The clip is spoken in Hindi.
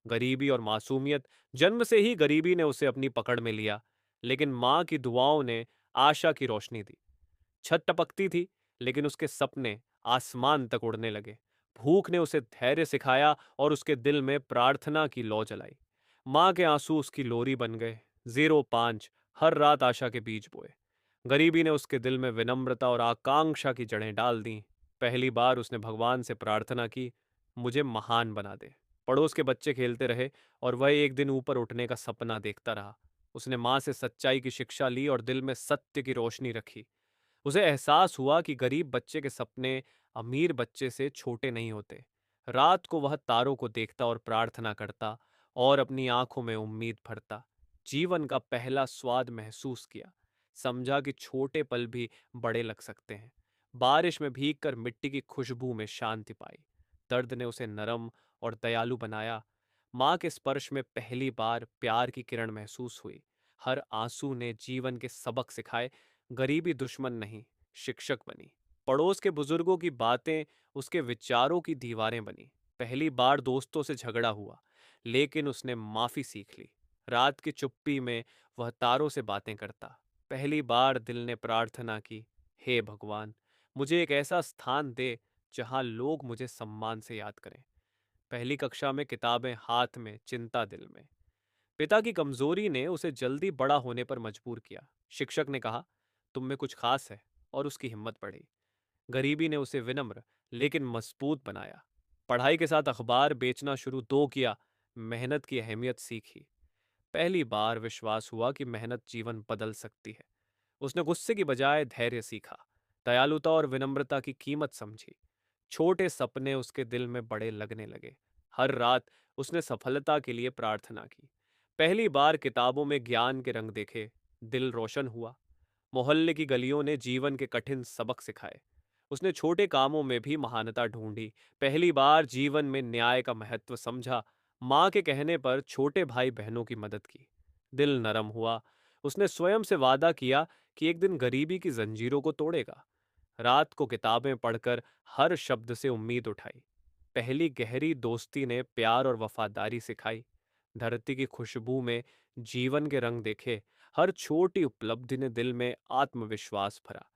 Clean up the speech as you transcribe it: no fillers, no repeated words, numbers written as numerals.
गरीबी और मासूमियत, जन्म से ही गरीबी ने उसे अपनी पकड़ में लिया, लेकिन माँ की दुआओं ने आशा की रोशनी दी। छत टपकती थी, लेकिन उसके सपने आसमान तक उड़ने लगे। भूख ने उसे धैर्य सिखाया और उसके दिल में प्रार्थना की लौ जलाई। माँ के आंसू उसकी लोरी बन गए। 05 हर रात आशा के बीज बोए। गरीबी ने उसके दिल में विनम्रता और आकांक्षा की जड़ें डाल दी। पहली बार उसने भगवान से प्रार्थना की, मुझे महान बना दे। पड़ोस के बच्चे खेलते रहे और वह एक दिन ऊपर उठने का सपना देखता रहा। उसने माँ से सच्चाई की शिक्षा ली और दिल में सत्य की रोशनी रखी। उसे एहसास हुआ कि गरीब बच्चे के सपने अमीर बच्चे से छोटे नहीं होते। रात को वह तारों को देखता और प्रार्थना करता और अपनी आंखों में उम्मीद भरता। जीवन का पहला स्वाद महसूस किया। समझा कि छोटे पल भी बड़े लग सकते हैं। बारिश में भीगकर मिट्टी की खुशबू में शांति पाई। दर्द ने उसे नरम और दयालु बनाया। माँ के स्पर्श में पहली बार प्यार की किरण महसूस हुई। हर आंसू ने जीवन के सबक सिखाए। गरीबी दुश्मन नहीं, शिक्षक बनी। पड़ोस के बुजुर्गों की बातें उसके विचारों की दीवारें बनी। पहली बार दोस्तों से झगड़ा हुआ, लेकिन उसने माफी सीख ली। रात की चुप्पी में वह तारों से बातें करता। पहली बार दिल ने प्रार्थना की, हे भगवान, मुझे एक ऐसा स्थान दे जहां लोग मुझे सम्मान से याद करें। पहली कक्षा में किताबें हाथ में, चिंता दिल में। पिता की कमजोरी ने उसे जल्दी बड़ा होने पर मजबूर किया। शिक्षक ने कहा, तुम में कुछ खास है, और उसकी हिम्मत बढ़ी। गरीबी ने उसे विनम्र लेकिन मजबूत बनाया। पढ़ाई के साथ अखबार बेचना शुरू तो किया, मेहनत की अहमियत सीखी। पहली बार विश्वास हुआ कि मेहनत जीवन बदल सकती है। उसने गुस्से की बजाय धैर्य सीखा, दयालुता और विनम्रता की कीमत समझी। छोटे सपने उसके दिल में बड़े लगने लगे। हर रात उसने सफलता के लिए प्रार्थना की। पहली बार किताबों में ज्ञान के रंग देखे, दिल रोशन हुआ। मोहल्ले की गलियों ने जीवन के कठिन सबक सिखाए। उसने छोटे कामों में भी महानता ढूंढी। पहली बार जीवन में न्याय का महत्व समझा। माँ के कहने पर छोटे भाई बहनों की मदद की। दिल नरम हुआ। उसने स्वयं से वादा किया कि एक दिन गरीबी की जंजीरों को तोड़ेगा। रात को किताबें पढ़कर हर शब्द से उम्मीद उठाई। पहली गहरी दोस्ती ने प्यार और वफादारी सिखाई। धरती की खुशबू में जीवन के रंग देखे। हर छोटी उपलब्धि ने दिल में आत्मविश्वास भरा।